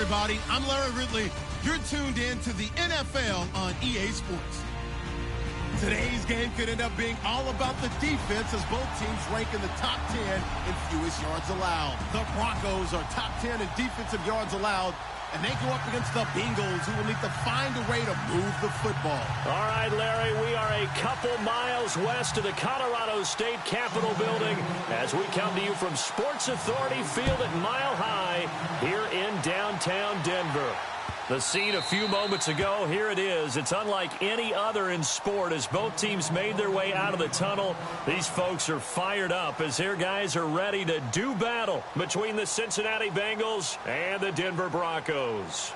everybody. I'm Larry Ridley. You're tuned in to the NFL on EA Sports. Today's game could end up being all about the defense as both teams rank in the top 10 in fewest yards allowed. The Broncos are top 10 in defensive yards allowed, and they go up against the Bengals, who will need to find a way to move the football. All right, Larry, we are a couple miles west of the Colorado State Capitol building as we come to you from Sports Authority Field at Mile High here in downtown Denver. The scene a few moments ago, here it is. It's unlike any other in sport as both teams made their way out of the tunnel. These folks are fired up as their guys are ready to do battle between the Cincinnati Bengals and the Denver Broncos.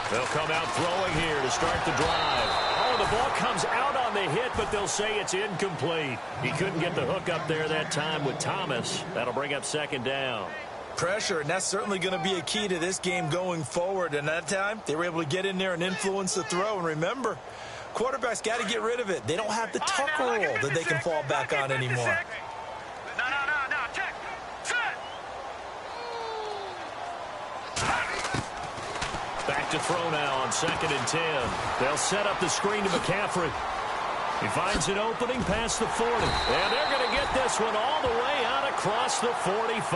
They'll come out throwing here to start the drive. Oh, the ball comes out on the hit, but they'll say it's incomplete. He couldn't get the hook up there that time with Thomas. That'll bring up second down. Pressure, and that's certainly going to be a key to this game going forward. And that time, they were able to get in there and influence the throw. And remember, quarterbacks got to get rid of it. They don't have the tuck roll that they can fall back on anymore. Back to throw now on 2nd and 10. They'll set up the screen to McCaffrey. He finds an opening past the 40. And they're going to get this one all the way out across the 45.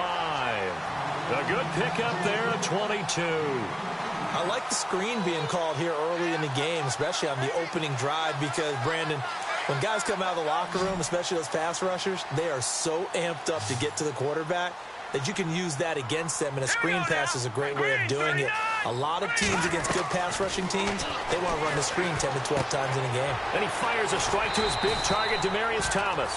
A good pickup there at 22. I like the screen being called here early in the game, especially on the opening drive, because, Brandon, when guys come out of the locker room, especially those pass rushers, they are so amped up to get to the quarterback that you can use that against them, and a screen pass is a great way of doing it. A lot of teams against good pass rushing teams, they want to run the screen 10 to 12 times in a game. And he fires a strike to his big target, Demaryius Thomas.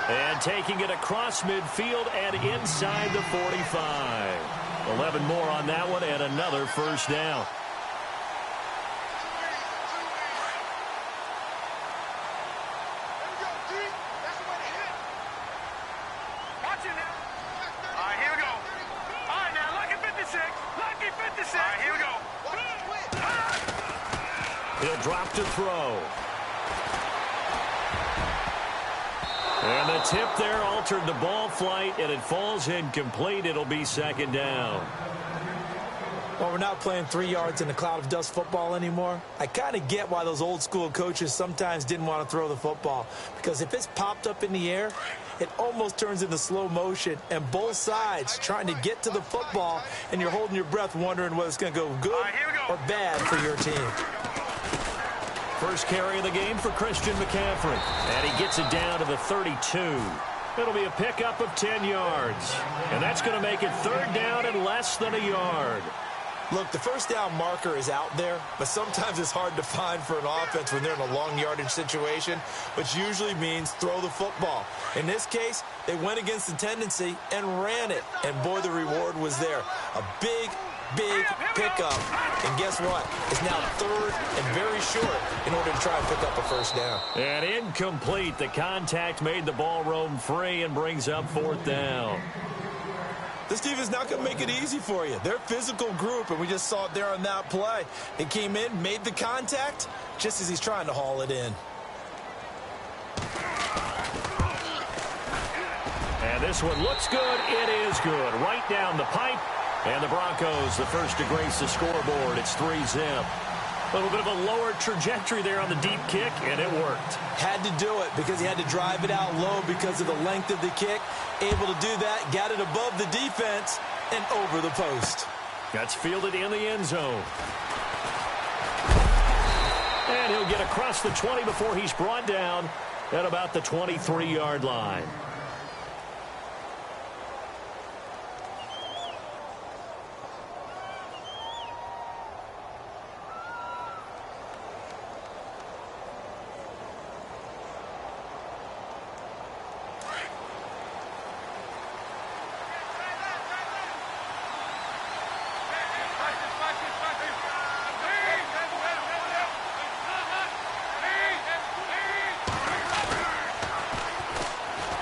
And taking it across midfield and inside the 45. 11 more on that one and another first down. He'll drop to throw. And the tip there altered the ball flight, and it falls incomplete. It'll be second down. Well, we're not playing 3 yards in a cloud of dust football anymore. I kind of get why those old school coaches sometimes didn't want to throw the football, because if it's popped up in the air, it almost turns into slow motion, and both sides trying to get to the football, and you're holding your breath wondering whether it's going to go good or bad for your team. First carry of the game for Christian McCaffrey. And he gets it down to the 32. It'll be a pickup of 10 yards. And that's going to make it third down and less than a yard. Look, the first down marker is out there, but sometimes it's hard to find for an offense when they're in a long yardage situation, which usually means throw the football. In this case, they went against the tendency and ran it. And boy, the reward was there. A big pickup. And guess what? It's now third and very short in order to try and pick up a first down. And incomplete. The contact made the ball roam free and brings up fourth down. This team is not going to make it easy for you. They're a physical group, and we just saw it there on that play. It came in, made the contact, just as he's trying to haul it in. And this one looks good. It is good. Right down the pipe. And the Broncos, the first to grace the scoreboard. It's 3-zip. A little bit of a lower trajectory there on the deep kick, and it worked. Had to do it because he had to drive it out low because of the length of the kick. Able to do that, got it above the defense and over the post. That's fielded in the end zone. And he'll get across the 20 before he's brought down at about the 23-yard line.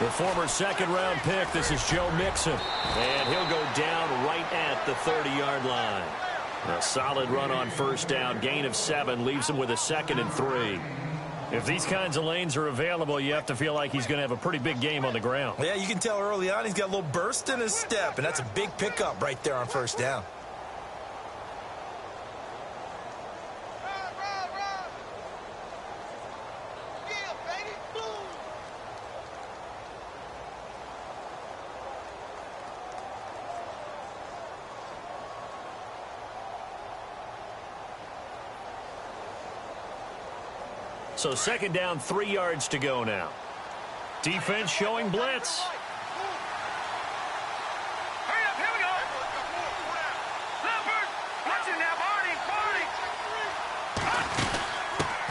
The former second-round pick, this is Joe Mixon. And he'll go down right at the 30-yard line. A solid run on first down. Gain of 7 leaves him with a 2nd and 3. If these kinds of lanes are available, you have to feel like he's going to have a pretty big game on the ground. Yeah, you can tell early on he's got a little burst in his step, and that's a big pickup right there on first down. So 2nd down, 3 yards to go now. Defense showing blitz. Hurry up, here we go. Leopard, watch it now, Barney.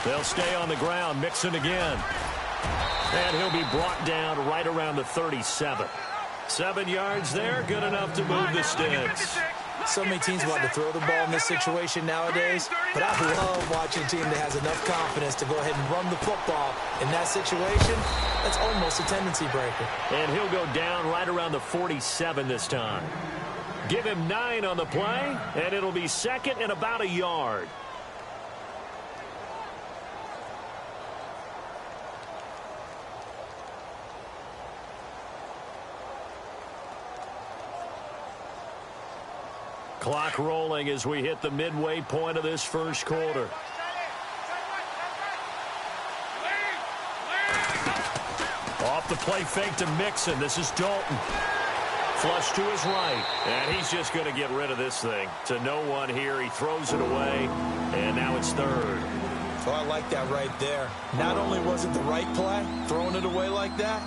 They'll stay on the ground. Mixon again. And he'll be brought down right around the 37. 7 yards there, good enough to move the sticks. So many teams want to throw the ball in this situation nowadays, but I love watching a team that has enough confidence to go ahead and run the football. In that situation, that's almost a tendency breaker. And he'll go down right around the 47 this time. Give him 9 on the play, and it'll be 2nd and about a yard. Clock rolling as we hit the midway point of this first quarter. Off the play fake to Mixon. This is Dalton. Flush to his right. And he's just going to get rid of this thing. To no one here. He throws it away. And now it's 3rd. Oh, I like that right there. Not only was it the right play, throwing it away like that,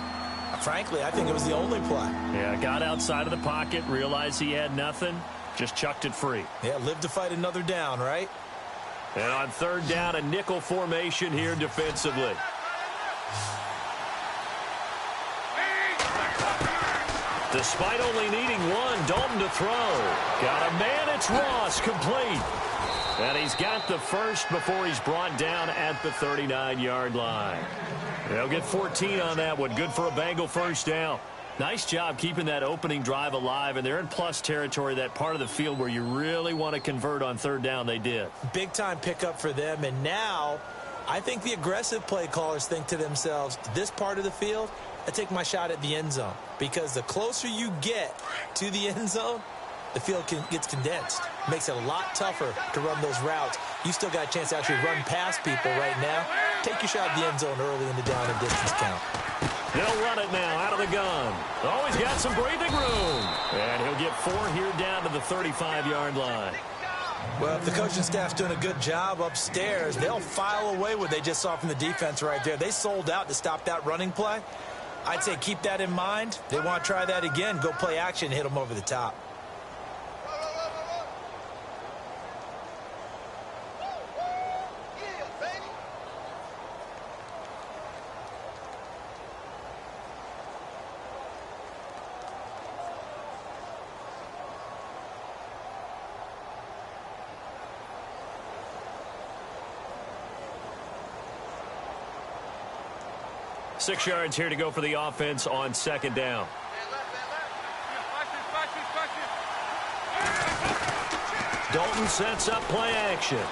frankly, I think it was the only play. Yeah, got outside of the pocket, realized he had nothing. Just chucked it free. Yeah, live to fight another down, right? And on 3rd down, a nickel formation here defensively. Despite only needing 1, Dalton to throw. Got a man, it's Ross, complete. And he's got the first before he's brought down at the 39-yard line. They'll get 14 on that one. Good for a Bengal first down. Nice job keeping that opening drive alive, and they're in plus territory, that part of the field where you really want to convert on 3rd down. They did. Big-time pickup for them, and now I think the aggressive play callers think to themselves, this part of the field, I take my shot at the end zone, because the closer you get to the end zone, the field gets condensed. Makes it a lot tougher to run those routes. You still got a chance to actually run past people right now. Take your shot at the end zone early in the down and distance count. They'll run it now out of the gun. Oh, he's got some breathing room. And he'll get 4 here down to the 35-yard line. Well, if the coaching staff's doing a good job upstairs, they'll file away what they just saw from the defense right there. They sold out to stop that running play. I'd say keep that in mind. They want to try that again. Go play action and hit them over the top. Six yards here to go for the offense on 2nd down. Dalton sets up play action.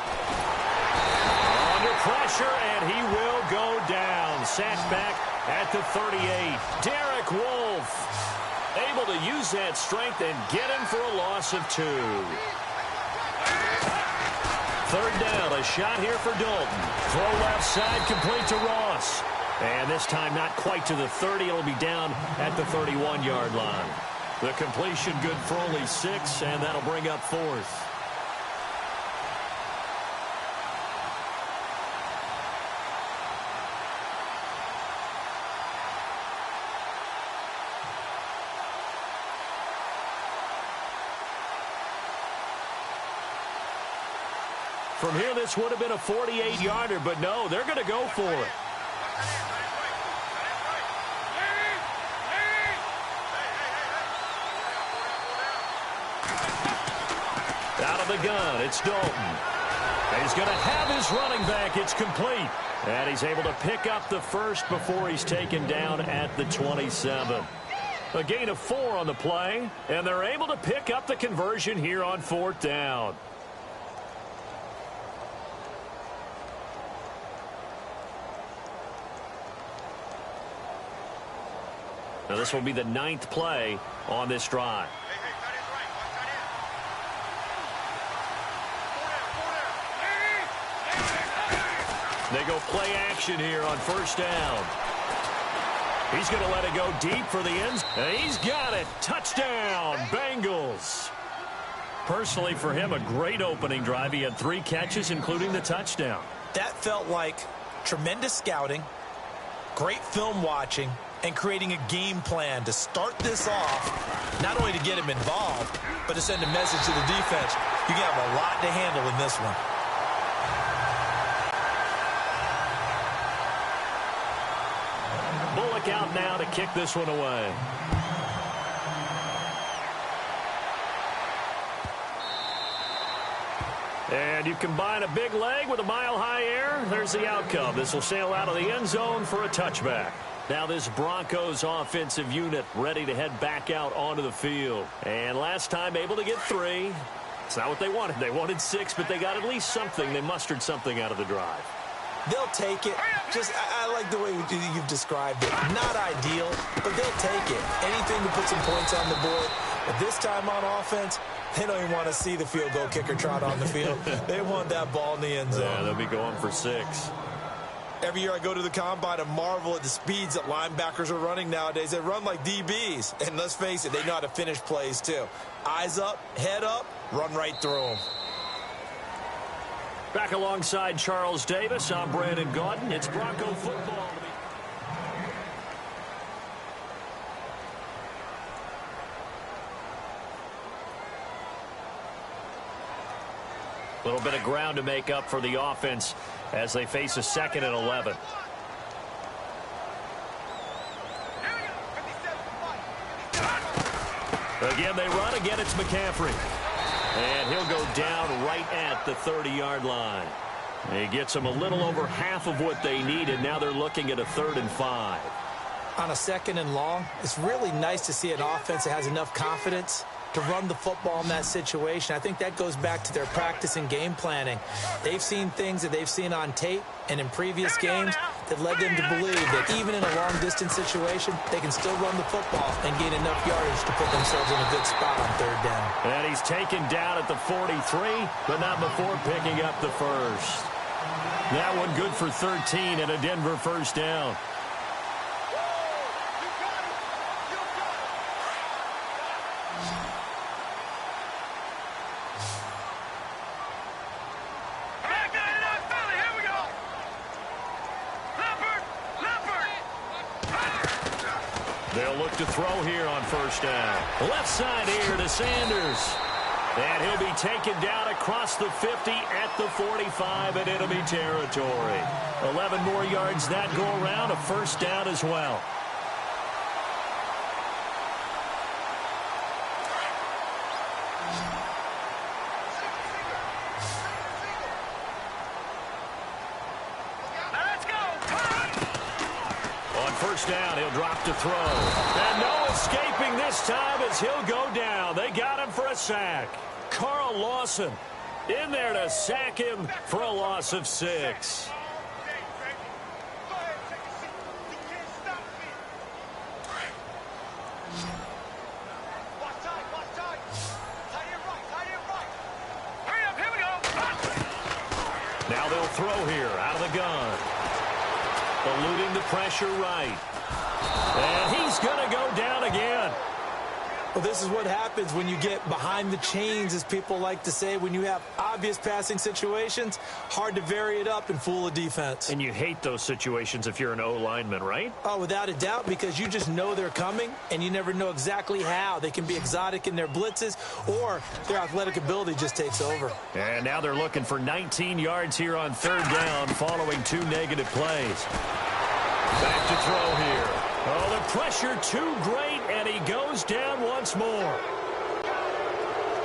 Under pressure, and he will go down. Sacked back at the 38. Derek Wolfe able to use that strength and get him for a loss of 2. 3rd down, a shot here for Dalton. Throw left side, complete to Ross. And this time not quite to the 30. It'll be down at the 31-yard line. The completion good for only 6, and that'll bring up 4th. From here, this would have been a 48-yarder, but no, they're going to go for it. Out of the gun, it's Dalton. He's going to have his running back. It's complete. And he's able to pick up the first before he's taken down at the 27. A gain of 4 on the play, and they're able to pick up the conversion here on 4th down. Now this will be the 9th play on this drive. They go play action here on 1st down. He's going to let it go deep for the ends. And he's got it. Touchdown, Bengals. Personally, for him, a great opening drive. He had 3 catches, including the touchdown. That felt like tremendous scouting, great film watching, and creating a game plan to start this off, not only to get him involved, but to send a message to the defense. You have a lot to handle in this one. Bullock out now to kick this one away. And you combine a big leg with a mile-high air, there's the outcome. This will sail out of the end zone for a touchback. Now this Broncos offensive unit ready to head back out onto the field. And last time able to get 3. It's not what they wanted. They wanted 6, but they got at least something. They mustered something out of the drive. They'll take it. I like the way you've described it. Not ideal, but they'll take it. Anything to put some points on the board. But this time on offense, they don't even want to see the field goal kicker trot on the field. They want that ball in the end zone. Yeah, they'll be going for 6. Every year I go to the combine and marvel at the speeds that linebackers are running nowadays. They run like DBs. And let's face it, they know how to finish plays too. Eyes up, head up, run right through them. Back alongside Charles Davis, I'm Brandon Gaudin. It's Bronco football. A little bit of ground to make up for the offense as they face a 2nd and 11. Again, they run. Again, it's McCaffrey. And he'll go down right at the 30-yard line. He gets them a little over half of what they needed. Now they're looking at a 3rd and 5. On a 2nd and long, it's really nice to see an offense that has enough confidence to run the football in that situation. I think that goes back to their practice and game planning. They've seen things that they've seen on tape and in previous games that led them to believe that even in a long-distance situation, they can still run the football and gain enough yardage to put themselves in a good spot on 3rd down. And he's taken down at the 43, but not before picking up the first. That one good for 13 and a Denver 1st down. They'll look to throw here on 1st down. Left side here to Sanders. And he'll be taken down across the 50 at the 45 in enemy territory. 11 more yards that go around, a 1st down as well. On 1st down, he'll drop to throw. And no escaping this time as he'll go down. They got him for a sack. Carl Lawson in there to sack him for a loss of 6. Now they'll throw here out of the gun. Eluding the pressure right. And he's going to go down again. Well, this is what happens when you get behind the chains, as people like to say. When you have obvious passing situations, hard to vary it up and fool a defense. And you hate those situations if you're an O-lineman, right? Oh, without a doubt, because you just know they're coming, and you never know exactly how. They can be exotic in their blitzes, or their athletic ability just takes over. And now they're looking for 19 yards here on 3rd down following 2 negative plays. Back to throw here. Oh, the pressure too great, and he goes down once more.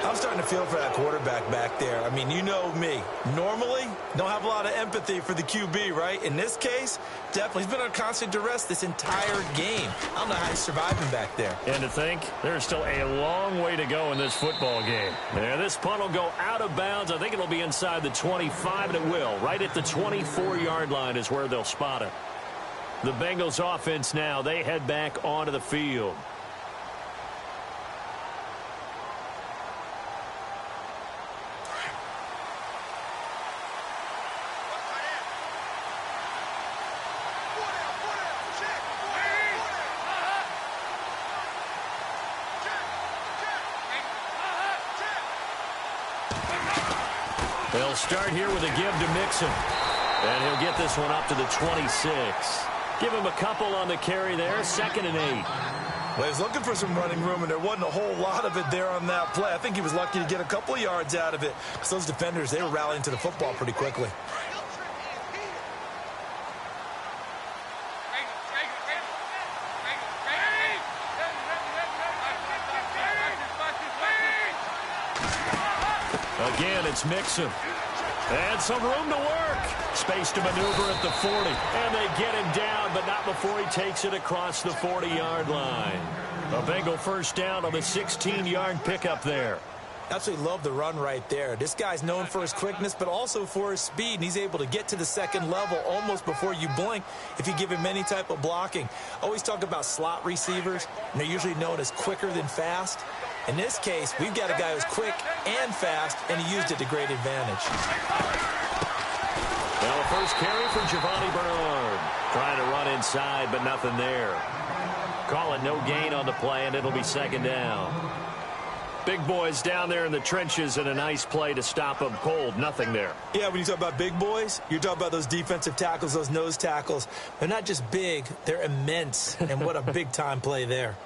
I'm starting to feel for that quarterback back there. I mean, you know me. Normally, don't have a lot of empathy for the QB, right? In this case, definitely. He's been on constant duress this entire game. I don't know how he's surviving back there. And to think, there's still a long way to go in this football game. And this punt will go out of bounds. I think it'll be inside the 25, and it will. Right at the 24-yard line is where they'll spot it. The Bengals offense now, they head back onto the field. They'll start here with a give to Mixon. And he'll get this one up to the 26. Give him a couple on the carry there, 2nd and 8. Well, he's looking for some running room, and there wasn't a whole lot of it there on that play. I think he was lucky to get a couple of yards out of it, because those defenders, they were rallying to the football pretty quickly. Again, it's Mixon. And some room to work. Space to maneuver at the 40. And they get him down, but not before he takes it across the 40-yard line. A Bengal first down on the 16-yard pickup there. Absolutely love the run right there. This guy's known for his quickness, but also for his speed. And he's able to get to the second level almost before you blink if you give him any type of blocking. Always talk about slot receivers, and they're usually known as quicker than fast. In this case, we've got a guy who's quick and fast, and he used it to great advantage. Now a first carry for Giovanni Bernard. Trying to run inside, but nothing there. Call it no gain on the play, and it'll be 2nd down. Big boys down there in the trenches, and a nice play to stop them cold. Nothing there. Yeah, when you talk about big boys, you're talking about those defensive tackles, those nose tackles. They're not just big, they're immense, and what a big-time play there.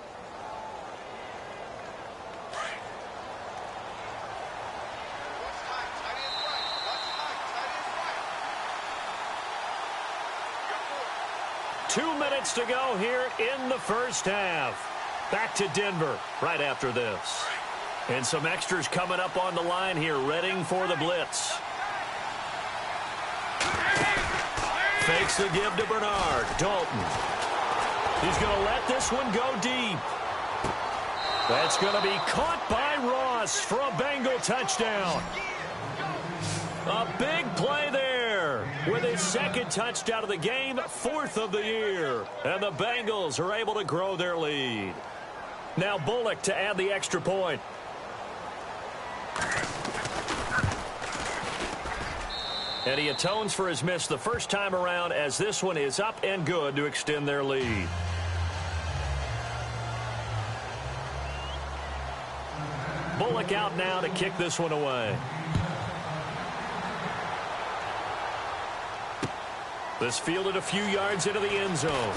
Two minutes to go here in the first half. Back to Denver right after this. And some extras coming up on the line here, readying for the blitz. Fakes the give to Bernard. Dalton. He's going to let this one go deep. That's going to be caught by Ross for a Bengal touchdown. A big play there with his 2nd touchdown of the game, 4th of the year. And the Bengals are able to grow their lead. Now Bullock to add the extra point. And he atones for his miss the first time around, as this one is up and good to extend their lead. Bullock out now to kick this one away. This fielded a few yards into the end zone.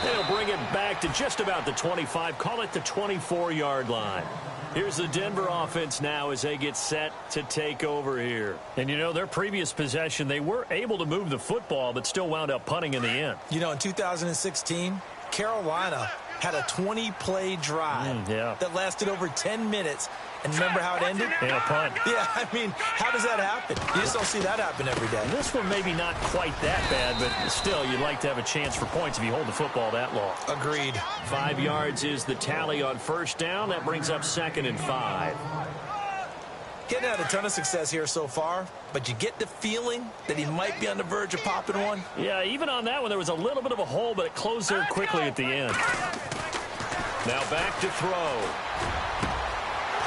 They'll bring it back to just about the 25, call it the 24-yard line. Here's the Denver offense now as they get set to take over here. And, you know, their previous possession, they were able to move the football, but still wound up punting in the end. You know, in 2016, Carolina had a 20-play drive that lasted over 10 minutes. And remember how it ended? And a punt. Yeah, I mean, how does that happen? You just don't see that happen every day. This one maybe not quite that bad, but still, you'd like to have a chance for points if you hold the football that long. Agreed. 5 yards is the tally on first down. That brings up 2nd and 5. Getting had a ton of success here so far, but you get the feeling that he might be on the verge of popping one. Yeah, even on that one, there was a little bit of a hole, but it closed there quickly at the end. Now back to throw.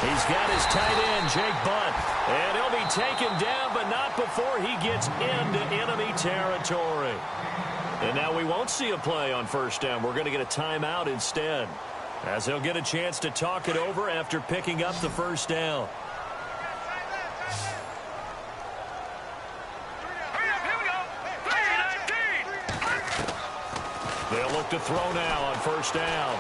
He's got his tight end, Jake Butt. And he'll be taken down, but not before he gets into enemy territory. And now we won't see a play on first down. We're going to get a timeout instead, as he'll get a chance to talk it over after picking up the first down. They'll look to throw now on first down.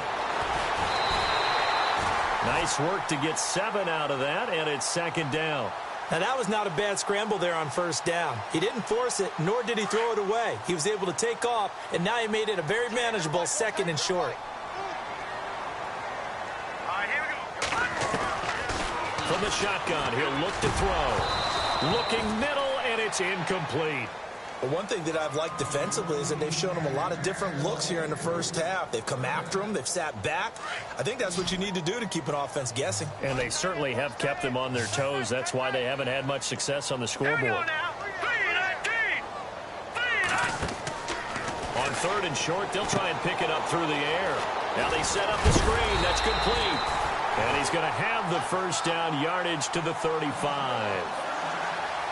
Nice work to get 7 out of that, and it's 2nd down. Now, that was not a bad scramble there on first down. He didn't force it, nor did he throw it away. He was able to take off, and now he made it a very manageable 2nd and short. All right, here we go. the shotgun. He'll look to throw. Looking middle, and it's incomplete. But one thing that I've liked defensively is that they've shown him a lot of different looks here in the first half. They've come after him. They've sat back. I think that's what you need to do to keep an offense guessing. And they certainly have kept them on their toes. That's why they haven't had much success on the scoreboard. On third and short, they'll try and pick it up through the air. Now they set up the screen. That's complete. And he's going to have the first down yardage to the 35.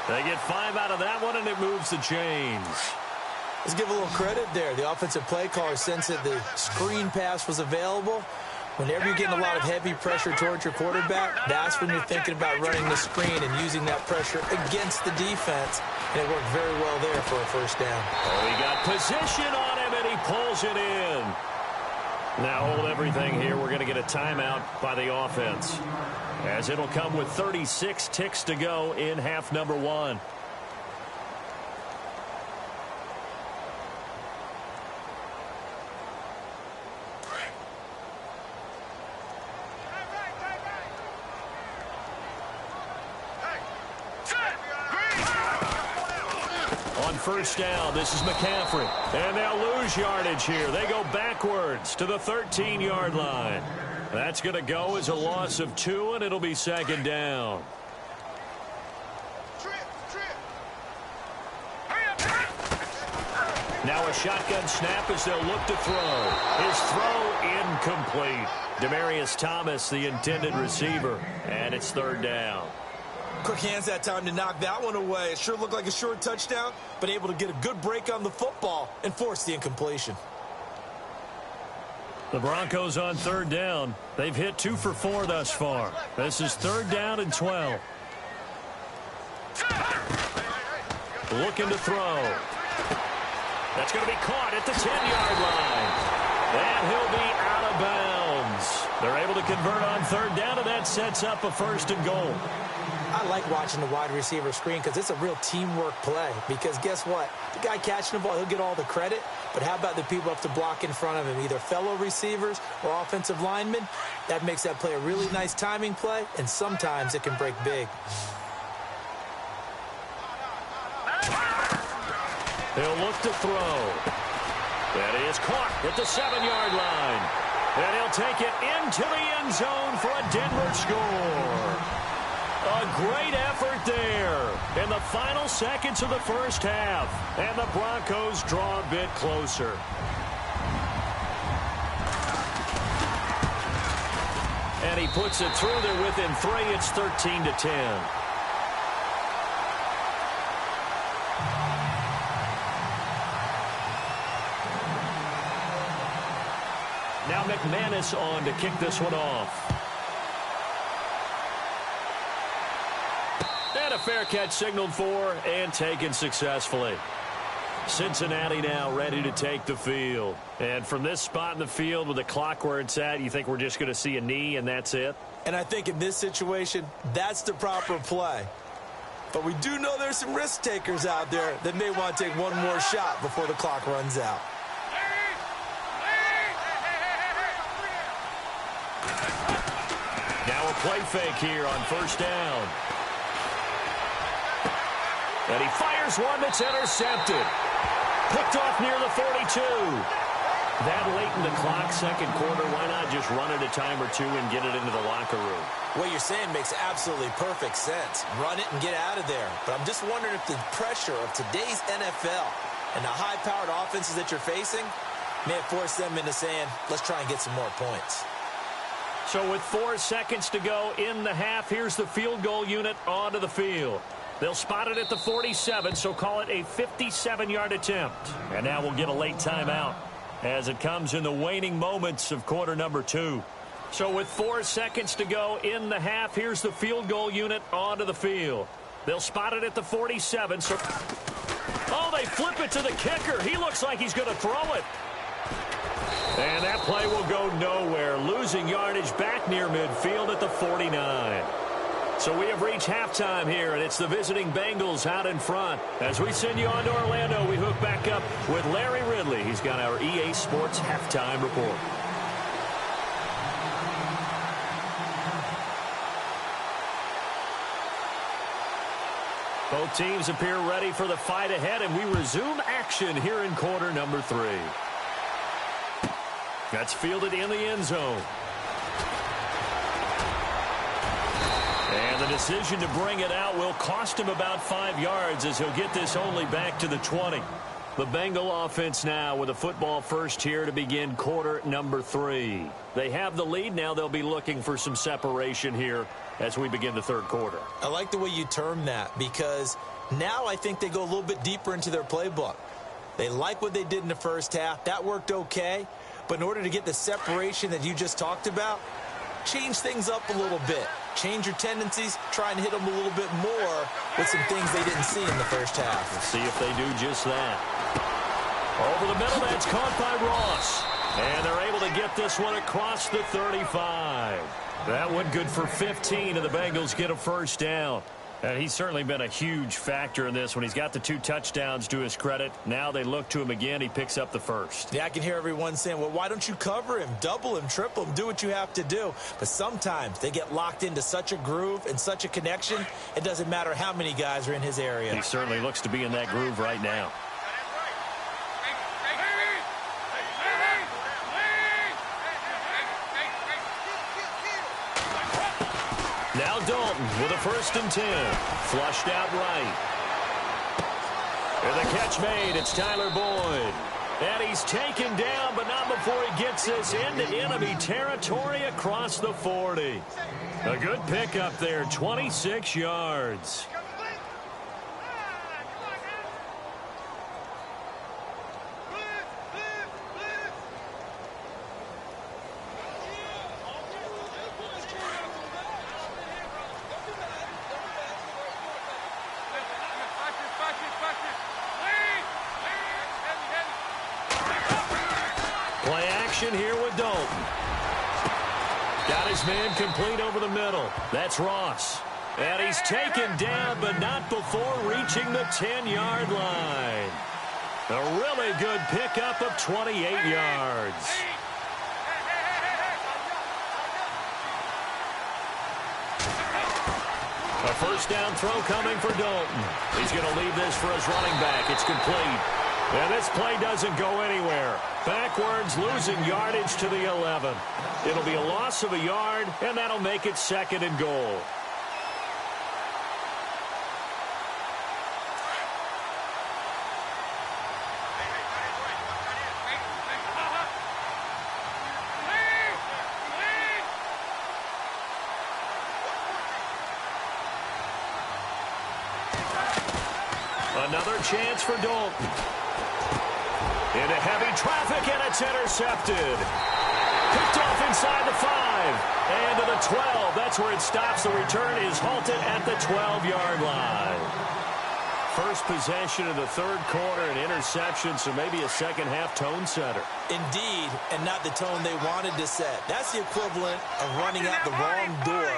They get 5 out of that one, and it moves the chains. Let's give a little credit there. The offensive play caller sensed that the screen pass was available. Whenever you're getting a lot of heavy pressure towards your quarterback, that's when you're thinking about running the screen and using that pressure against the defense. And it worked very well there for a first down. Oh, he got position on him, and he pulls it in. Now hold everything here. We're going to get a timeout by the offense, as it'll come with 36 ticks to go in half number 1. On first down, this is McCaffrey. And they'll lose yardage here. They go backwards to the 13-yard line. That's going to go as a loss of 2, and it'll be second down. Now a shotgun snap as they'll look to throw. His throw incomplete. Demaryius Thomas, the intended receiver, and it's third down. Quick hands that time to knock that one away. It sure looked like a short touchdown, but able to get a good break on the football and force the incompletion. The Broncos on third down. They've hit 2 for 4 thus far. This is third down and 12. Looking to throw. That's going to be caught at the 10-yard line. And he'll be out of bounds. They're able to convert on third down, and that sets up a first and goal. I like watching the wide receiver screen because it's a real teamwork play. Because guess what? The guy catching the ball, he'll get all the credit. But how about the people up to block in front of him, either fellow receivers or offensive linemen? That makes that play a really nice timing play, and sometimes it can break big. He'll look to throw. That is caught at the 7-yard line. And he'll take it into the end zone for a Denver score. A great effort there in the final seconds of the first half. And the Broncos draw a bit closer. And he puts it through there within 3. It's 13-10. Now McManus on to kick this one off. And a fair catch signaled for and taken successfully. Cincinnati now ready to take the field. And from this spot in the field with the clock where it's at, you think we're just going to see a knee and that's it? And I think in this situation, that's the proper play. But we do know there's some risk takers out there that may want to take one more shot before the clock runs out. Now a play fake here on first down. And he fires one that's intercepted. Picked off near the 42. That late in the clock, second quarter, why not just run it a time or two and get it into the locker room? What you're saying makes absolutely perfect sense. Run it and get out of there. But I'm just wondering if the pressure of today's NFL and the high-powered offenses that you're facing may have forced them into saying, let's try and get some more points. So with 4 seconds to go in the half, here's the field goal unit onto the field. They'll spot it at the 47, so call it a 57-yard attempt. And now we'll get a late timeout as it comes in the waning moments of quarter number 2. So with 4 seconds to go in the half, here's the field goal unit onto the field. They'll spot it at the 47. So, oh, they flip it to the kicker. He looks like he's going to throw it. And that play will go nowhere, losing yardage back near midfield at the 49. So we have reached halftime here, and it's the visiting Bengals out in front. As we send you on to Orlando, we hook back up with Larry Ridley. He's got our EA Sports halftime report. Both teams appear ready for the fight ahead, and we resume action here in quarter number 3. That's fielded in the end zone. And the decision to bring it out will cost him about 5 yards as he'll get this only back to the 20. The Bengal offense now with a football first here to begin quarter number 3. They have the lead. Now they'll be looking for some separation here as we begin the third quarter. I like the way you term that because now I think they go a little bit deeper into their playbook. They like what they did in the first half. That worked okay. But in order to get the separation that you just talked about, change things up a little bit. Change your tendencies, try and hit them a little bit more with some things they didn't see in the first half. We'll see if they do just that. Over the middle, that's caught by Ross. And they're able to get this one across the 35. That one good for 15, and the Bengals get a first down. And he's certainly been a huge factor in this when he's got the 2 touchdowns to his credit. Now they look to him again. He picks up the first. Yeah, I can hear everyone saying, well, why don't you cover him, double him, triple him, do what you have to do. But sometimes they get locked into such a groove and such a connection, it doesn't matter how many guys are in his area. He certainly looks to be in that groove right now. Now Dalton with a 1st and 10. Flushed out right. And the catch made. It's Tyler Boyd. And he's taken down, but not before he gets this into enemy territory across the 40. A good pickup there, 26 yards. Play action here with Dalton. Got his man complete over the middle. That's Ross. And he's taken down, but not before reaching the 10-yard line. A really good pickup of 28 yards. A first down throw coming for Dalton. He's going to leave this for his running back. It's complete. And this play doesn't go anywhere. Backwards, losing yardage to the 11. It'll be a loss of a yard, and that'll make it 2nd and goal. Another chance for Dalton. Into heavy traffic, and it's intercepted. Picked off inside the 5. And to the 12. That's where it stops. The return is halted at the 12-yard line. First possession of the third quarter, an interception, so maybe a second-half tone setter. Indeed, and not the tone they wanted to set. That's the equivalent of running out the wrong door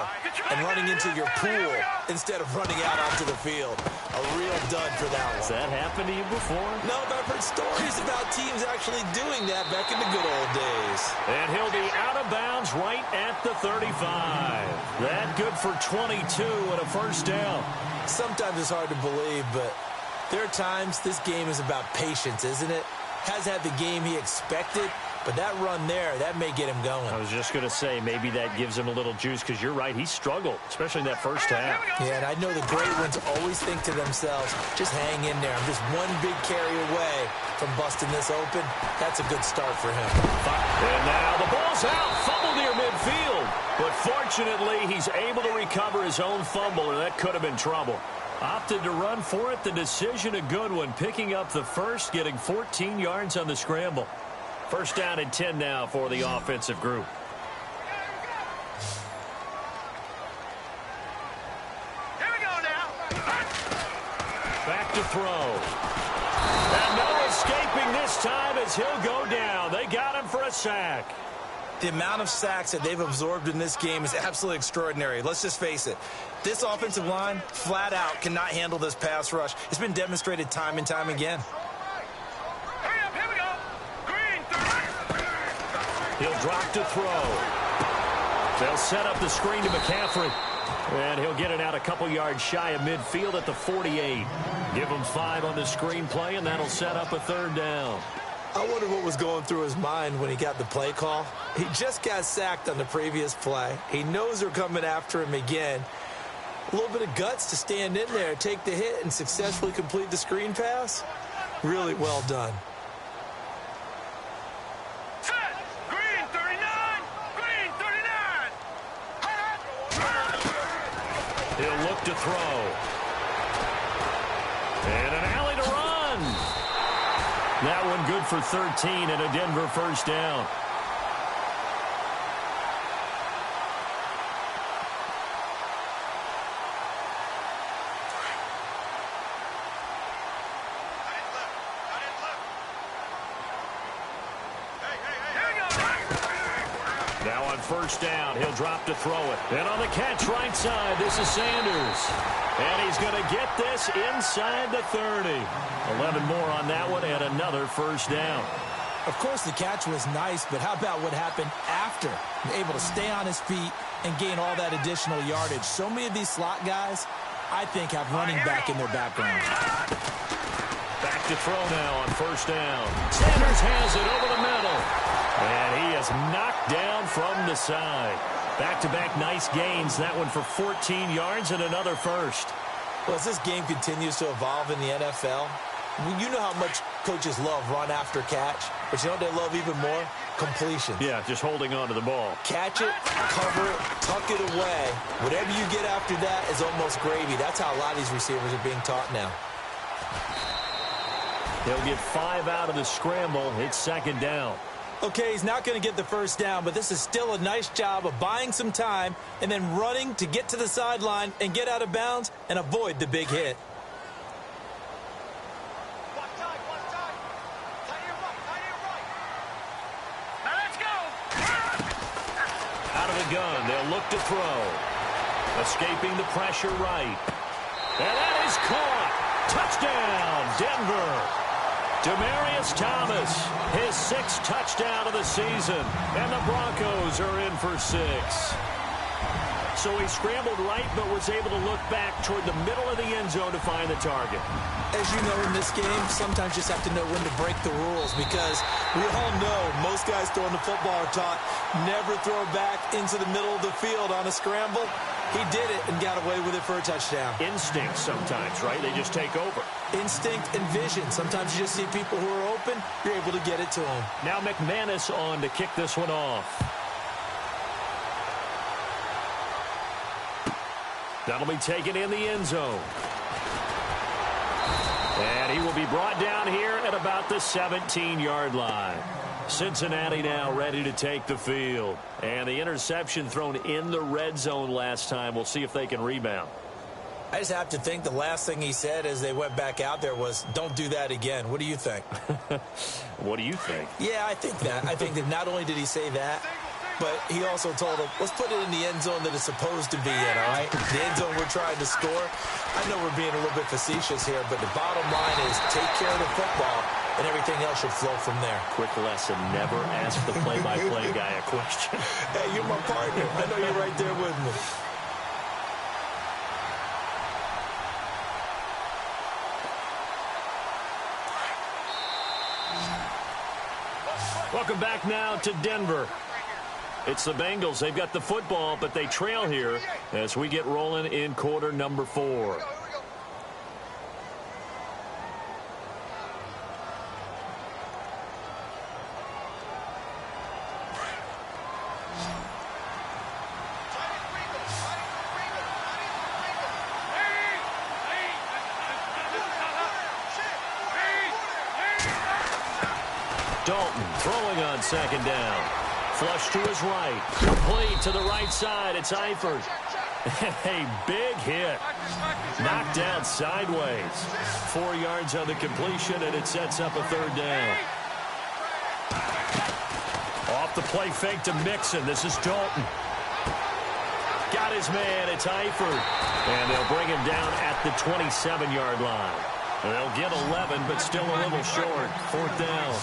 and running into your pool instead of running out onto the field. A real dud for that one. Has that happened to you before? No, but I've heard stories about teams actually doing that back in the good old days. And he'll be out of bounds right at the 35. That good for 22 and a first down. Sometimes it's hard to believe, but there are times this game is about patience, isn't it? Has had the game he expected, but that run there, that may get him going. I was just going to say, maybe that gives him a little juice, because you're right, he struggled, especially in that first half. Yeah, and I know the great ones always think to themselves, just hang in there. I'm just one big carry away from busting this open. That's a good start for him. And now the ball's out, fumble near midfield. But fortunately, he's able to recover his own fumble, and that could have been trouble. Opted to run for it. The decision a good one. Picking up the first, getting 14 yards on the scramble. First down and 10 now for the offensive group. Here we go now. Back to throw. And no escaping this time as he'll go down. They got him for a sack. The amount of sacks that they've absorbed in this game is absolutely extraordinary. Let's just face it. This offensive line, flat out, cannot handle this pass rush. It's been demonstrated time and time again. Hurry up, here we go. Green, 30. He'll drop to throw. They'll set up the screen to McCaffrey. And he'll get it out a couple yards shy of midfield at the 48. Give him 5 on the screenplay, and that'll set up a 3rd down. I wonder what was going through his mind when he got the play call. He just got sacked on the previous play. He knows they're coming after him again. A little bit of guts to stand in there, take the hit, and successfully complete the screen pass. Really well done. Set. Green 39. Green 39. He'll look to throw. And an alley to run. That one good for 13 and a Denver 1st down. Now on 1st down, he'll drop to throw it. And on the catch right side, this is Sanders. And he's going to get this inside the 30. 11 more on that one and another 1st down. Of course, the catch was nice, but how about what happened after? Able to stay on his feet and gain all that additional yardage. So many of these slot guys, I think, have running back in their background. Back to throw now on 1st down. Sanders has it over the middle. And he is knocked down from the side. Back-to-back nice gains. That one for 14 yards and another 1st. Well, as this game continues to evolve in the NFL, you know how much coaches love run after catch, but you know what they love even more? Completion. Yeah, just holding on to the ball. Catch it, cover it, tuck it away. Whatever you get after that is almost gravy. That's how a lot of these receivers are being taught now. He'll get 5 out of the scramble. It's 2nd down. Okay, he's not going to get the 1st down, but this is still a nice job of buying some time and then running to get to the sideline and get out of bounds and avoid the big hit. Now let's go. Out of the gun, they'll look to throw. Escaping the pressure right. And that is caught. Touchdown, Denver. Demaryius Thomas, his 6th touchdown of the season, and the Broncos are in for 6. So he scrambled right, but was able to look back toward the middle of the end zone to find the target. As you know, in this game, sometimes you just have to know when to break the rules because we all know most guys throwing the football are taught never throw back into the middle of the field on a scramble. He did it and got away with it for a touchdown. Instinct sometimes, right? They just take over. Instinct and vision. Sometimes you just see people who are open, you're able to get it to them. Now McManus on to kick this one off. That'll be taken in the end zone. And he will be brought down here at about the 17-yard line. Cincinnati now ready to take the field. And the interception thrown in the red zone last time. We'll see if they can rebound. I just have to think the last thing he said as they went back out there was, don't do that again. What do you think? What do you think? Yeah, I think that. I think that not only did he say that, but he also told him, let's put it in the end zone that it's supposed to be in, all right? The end zone we're trying to score. I know we're being a little bit facetious here, but the bottom line is take care of the football, and everything else should flow from there. Quick lesson, never ask the play-by-play guy a question. Hey, you're my partner. I know you're right there with me. Welcome back now to Denver. It's the Bengals. They've got the football, but they trail here as we get rolling in quarter number 4. Dalton throwing on 2nd down. Flush to his right. Complete to the right side. It's Eifert. A big hit. Knocked down sideways. 4 yards on the completion, and it sets up a 3rd down. Off the play fake to Mixon. This is Dalton. Got his man. It's Eifert. And they'll bring him down at the 27-yard line. They'll get 11, but still a little short. 4th down.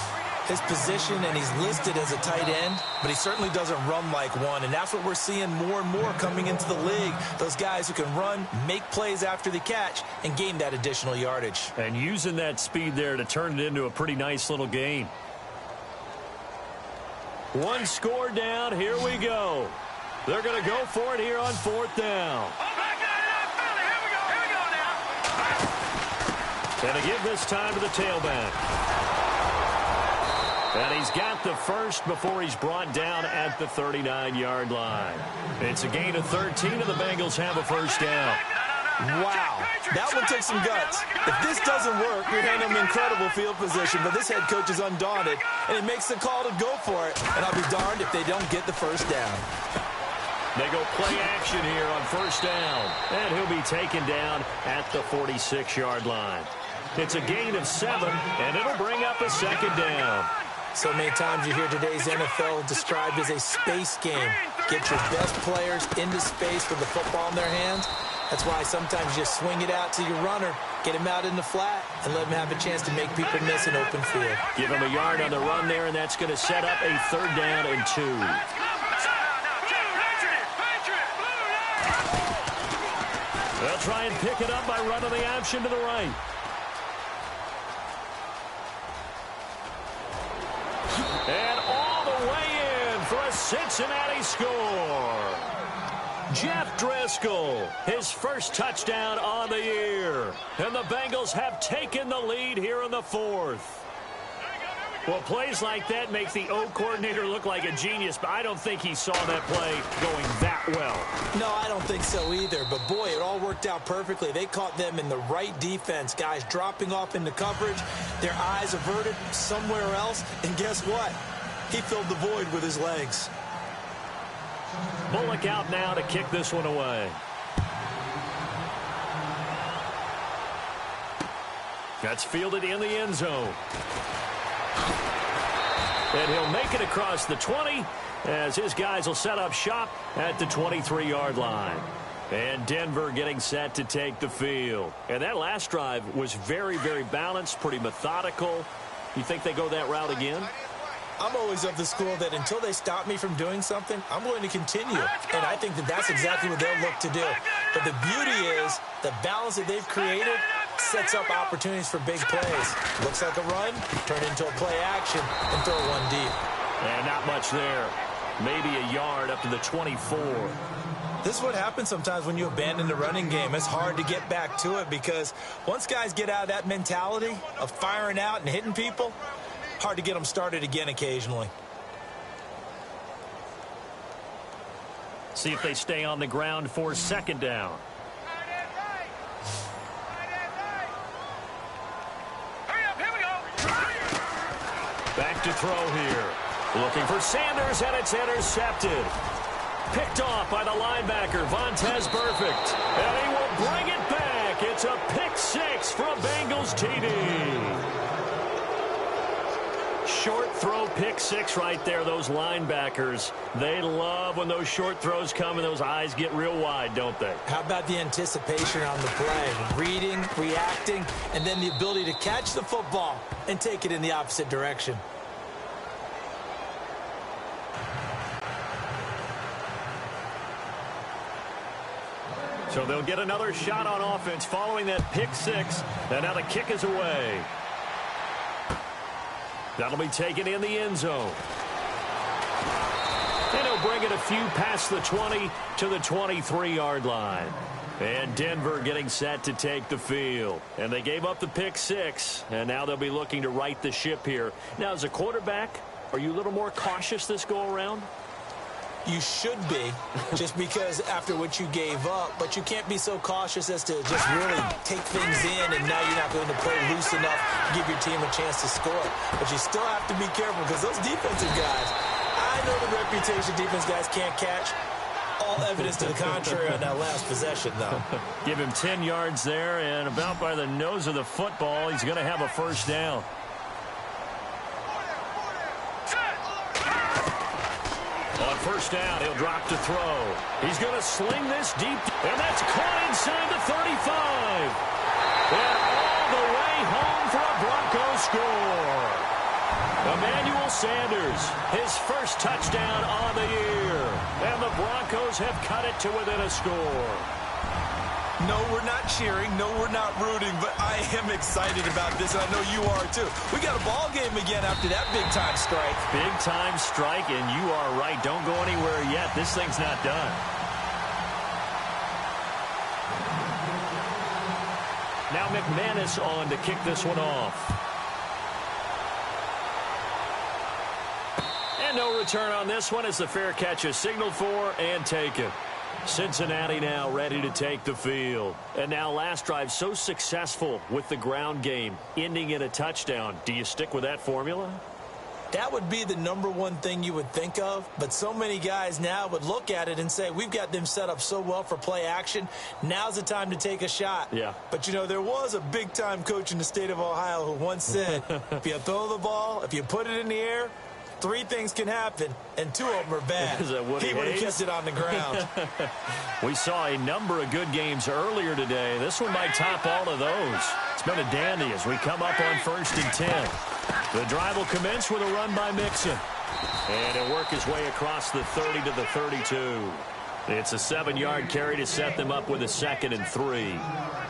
His position, and he's listed as a tight end, but he certainly doesn't run like one, and that's what we're seeing more and more coming into the league. Those guys who can run, make plays after the catch, and gain that additional yardage. And using that speed there to turn it into a pretty nice little game. One score down. Here we go. They're going to go for it here on 4th down. And to give this time to the tailback. And he's got the first before he's brought down at the 39-yard line. It's a gain of 13, and the Bengals have a first down. Wow, that one took some guts. If this doesn't work, you're handing them incredible field position, but this head coach is undaunted, and he makes the call to go for it, and I'll be darned if they don't get the first down. They go play action here on first down, and he'll be taken down at the 46-yard line. It's a gain of 7, and it'll bring up a second down. So many times you hear today's NFL described as a space game. Get your best players into space with the football in their hands. That's why sometimes you just swing it out to your runner, get him out in the flat, and let him have a chance to make people miss an open field. Give him a yard on the run there, and that's going to set up a 3rd down and 2. They'll try and pick it up by running the option to the right. And all the way in for a Cincinnati score. Jeff Driscoll, his first touchdown on the year. And the Bengals have taken the lead here in the 4th. Well, plays like that make the O coordinator look like a genius, but I don't think he saw that play going that well. No, I don't think so either. But, boy, it all worked out perfectly. They caught them in the right defense. Guys dropping off into coverage, their eyes averted somewhere else. And guess what? He filled the void with his legs. Bullock out now to kick this one away. That's fielded in the end zone. And he'll make it across the 20 as his guys will set up shop at the 23-yard line. And Denver getting set to take the field. And that last drive was very, very balanced, pretty methodical. You think they go that route again? I'm always of the school that until they stop me from doing something, I'm going to continue. And I think that that's exactly what they'll look to do. But the beauty is the balance that they've created sets up opportunities for big plays. Looks like a run, turn into a play action, and throw one deep. And not much there. Maybe a yard up to the 24. This is what happens sometimes when you abandon the running game. It's hard to get back to it because once guys get out of that mentality of firing out and hitting people, hard to get them started again occasionally. See if they stay on the ground for 2nd down. Back to throw here. Looking for Sanders, and it's intercepted. Picked off by the linebacker, Vontaze Burfict. And he will bring it back. It's a pick 6 for a Bengals TD. Short throw pick 6 right there. Those linebackers, they love when those short throws come and those eyes get real wide, don't they? How about the anticipation on the play? Reading, reacting, and then the ability to catch the football and take it in the opposite direction. So they'll get another shot on offense following that pick 6. And now the kick is away. That'll be taken in the end zone. And he'll bring it a few past the 20 to the 23-yard line. And Denver getting set to take the field. And they gave up the pick 6. And now they'll be looking to right the ship here. Now, as a quarterback, are you a little more cautious this go-around? You should be, just because after what you gave up, but you can't be so cautious as to just really take things in, and now you're not going to play loose enough to give your team a chance to score. But you still have to be careful because those defensive guys, I know the reputation defense guys can't catch. All evidence to the contrary on that last possession, though. Give him 10 yards there, and about by the nose of the football, he's going to have a first down. On first down, he'll drop to throw. He's going to sling this deep, and that's caught inside the 35. And all the way home for a Broncos score. Emmanuel Sanders, his first touchdown on the year. And the Broncos have cut it to within a score. No, we're not cheering. No, we're not rooting. But I am excited about this, and I know you are too. We got a ball game again after that big-time strike. Big-time strike, and you are right. Don't go anywhere yet. This thing's not done. Now McManus on to kick this one off. And no return on this one as the fair catch is signaled for and taken. Cincinnati now ready to take the field. And now last drive so successful with the ground game, ending in a touchdown. Do you stick with that formula? That would be the #1 thing you would think of, but so many guys now would look at it and say, we've got them set up so well for play action. Now's the time to take a shot. Yeah. But, you know, there was a big-time coach in the state of Ohio who once said, if you throw the ball, if you put it in the air, 3 things can happen, and 2 of them are bad. He would have kept it on the ground. We saw a number of good games earlier today. This one might top all of those. It's been a dandy as we come up on 1st and 10. The drive will commence with a run by Mixon. And he'll work his way across the 30 to the 32. It's a 7-yard carry to set them up with a 2nd and 3.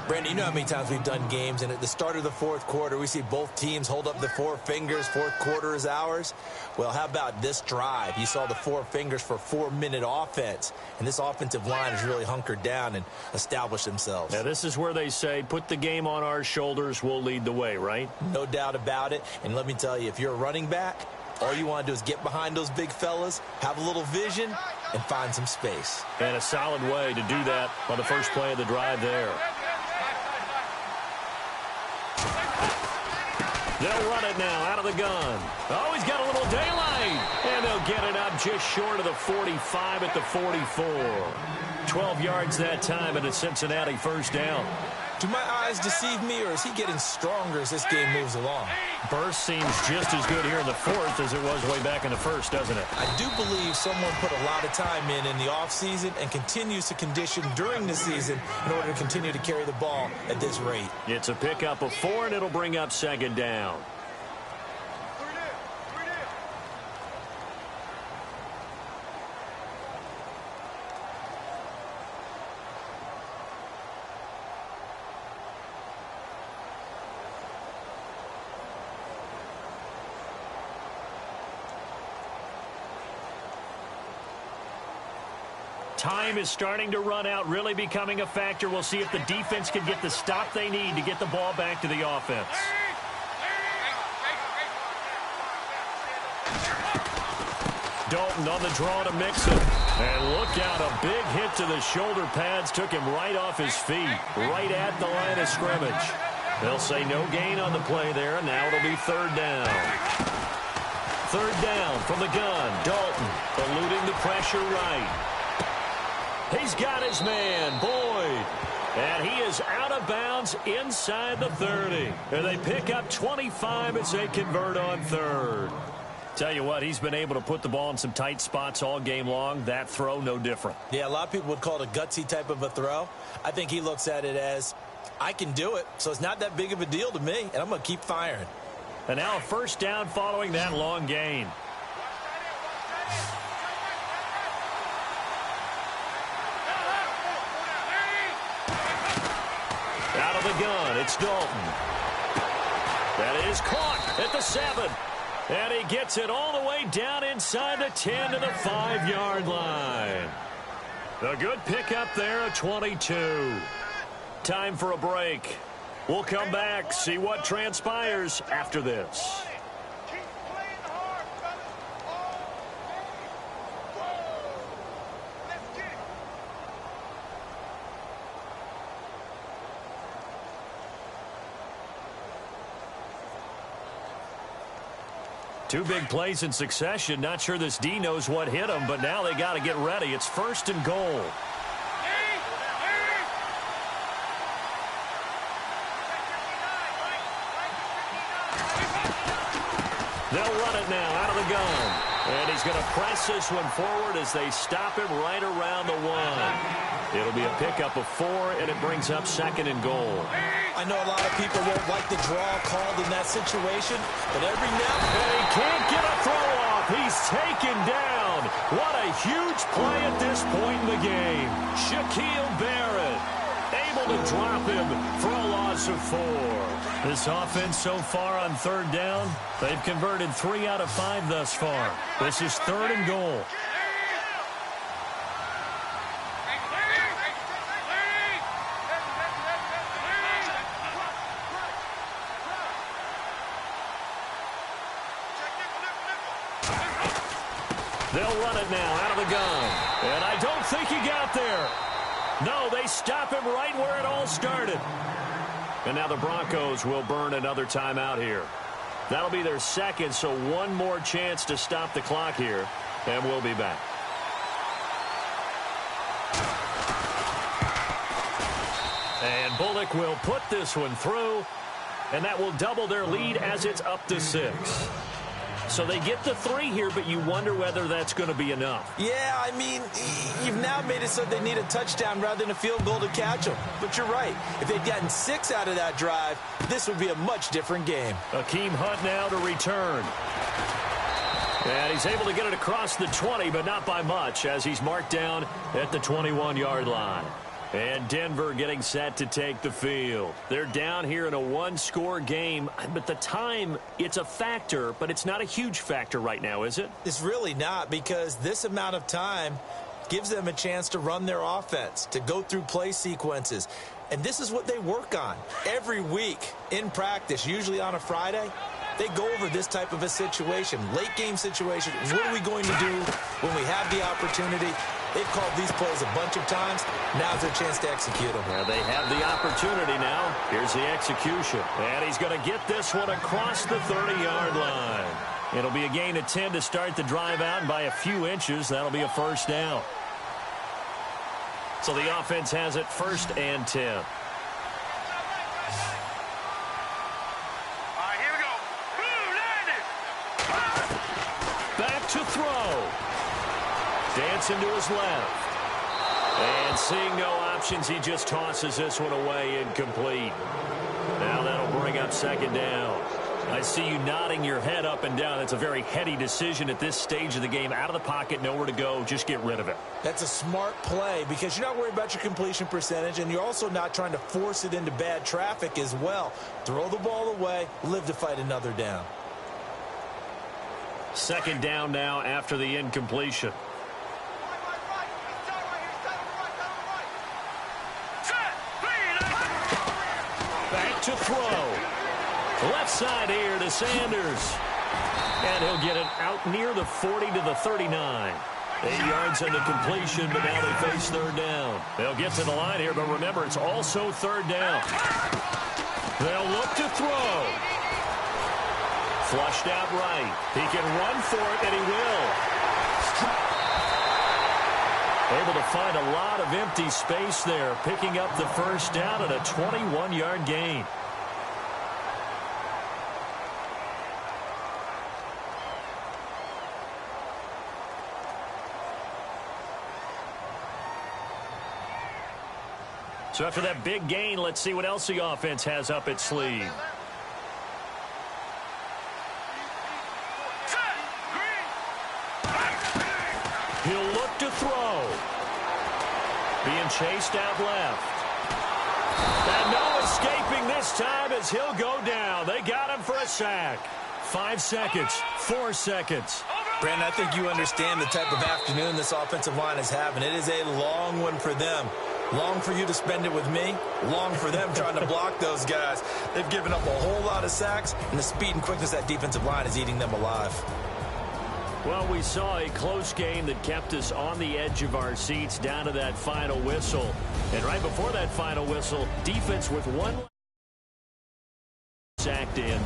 Brandon, you know how many times we've done games, and at the start of the 4th quarter, we see both teams hold up the 4 fingers, 4th quarter is ours. Well, how about this drive? You saw the 4 fingers for 4-minute offense, and this offensive line has really hunkered down and established themselves. Now, this is where they say, put the game on our shoulders, we'll lead the way, right? No doubt about it, and let me tell you, if you're a running back, all you want to do is get behind those big fellas, have a little vision, and find some space. And a solid way to do that on the first play of the drive there. They'll run it now out of the gun. Oh, he's got a little daylight. And they'll get it up just short of the 45 at the 44. 12 yards that time and a Cincinnati first down. Do my eyes deceive me, or is he getting stronger as this game moves along? Burst seems just as good here in the 4th as it was way back in the 1st, doesn't it? I do believe someone put a lot of time in the offseason and continues to condition during the season in order to continue to carry the ball at this rate. It's a pickup of 4, and it'll bring up 2nd down. Time is starting to run out, really becoming a factor. We'll see if the defense can get the stop they need to get the ball back to the offense. Dalton on the draw to Mixon. And look out, a big hit to the shoulder pads took him right off his feet, right at the line of scrimmage. They'll say no gain on the play there, and now it'll be 3rd down. 3rd down from the gun. Dalton eluding the pressure right. He's got his man, Boyd. And he is out of bounds inside the 30. And they pick up 25 as they convert on 3rd. Tell you what, he's been able to put the ball in some tight spots all game long. That throw, no different. Yeah, a lot of people would call it a gutsy type of a throw. I think he looks at it as, I can do it, so it's not that big of a deal to me, and I'm going to keep firing. And now a first down following that long gain. Out of the gun, it's Dalton. That is caught at the 7. And he gets it all the way down inside the 10 to the 5-yard line. A good pickup there at 22. Time for a break. We'll come back, see what transpires after this. Two big plays in succession. Not sure this D knows what hit him, but now they got to get ready. It's 1st and goal. They'll run it now out of the gun. And he's going to press this one forward as they stop him right around the 1. It'll be a pickup of 4, and it brings up 2nd and goal. I know a lot of people won't like the draw called in that situation, but every now and And he can't get a throw off. He's taken down. What a huge play at this point in the game. Shaquille Barrett able to drop him for a loss of 4. This offense so far on 3rd down, they've converted 3 out of 5 thus far. This is 3rd and goal. They'll run it now out of the gun. And I don't think he got there. No, they stop him right where it all started. And now the Broncos will burn another timeout here. That'll be their 2nd, so one more chance to stop the clock here. And we'll be back. And Bullock will put this one through. And that will double their lead as it's up to 6. So they get the 3 here, but you wonder whether that's going to be enough. Yeah, I mean, you've now made it so they need a touchdown rather than a field goal to catch them. But you're right. If they'd gotten 6 out of that drive, this would be a much different game. Akeem Hunt now to return. And he's able to get it across the 20, but not by much, as he's marked down at the 21-yard line. And Denver getting set to take the field. They're down here in a 1-score game, but the time, it's a factor, but it's not a huge factor right now, is it? It's really not, because this amount of time gives them a chance to run their offense, to go through play sequences. And this is what they work on every week in practice, usually on a Friday. They go over this type of a situation, late-game situation. What are we going to do when we have the opportunity? They've called these plays a bunch of times. Now's their chance to execute them. Well, they have the opportunity now. Here's the execution. And he's going to get this one across the 30-yard line. It'll be a gain of 10 to start the drive out, and by a few inches, that'll be a 1st down. So the offense has it 1st and 10. Back to throw. Dancing to his left. And seeing no options, he just tosses this one away incomplete. Now that'll bring up 2nd down. I see you nodding your head up and down. That's a very heady decision at this stage of the game. Out of the pocket, nowhere to go. Just get rid of it. That's a smart play because you're not worried about your completion percentage, and you're also not trying to force it into bad traffic as well. Throw the ball away, live to fight another down. 2nd down now after the incompletion. Back to throw. Left side here to Sanders. And he'll get it out near the 40 to the 39. 8 yards on the completion, but now they face 3rd down. They'll get to the line here, but remember, it's also 3rd down. They'll look to throw. Flushed out right. He can run for it, and he will. Able to find a lot of empty space there, picking up the 1st down at a 21-yard gain. So after that big gain, let's see what else the offense has up its sleeve. He'll look to throw. Being chased out left. And no escaping this time as he'll go down. They got him for a sack. 5 seconds, 4 seconds. Brandon, I think you understand the type of afternoon this offensive line is having. It is a long one for them. Long for you to spend it with me. Long for them trying to block those guys. They've given up a whole lot of sacks, and the speed and quickness of that defensive line is eating them alive. Well, we saw a close game that kept us on the edge of our seats down to that final whistle. And right before that final whistle, defense with 1 sacked in.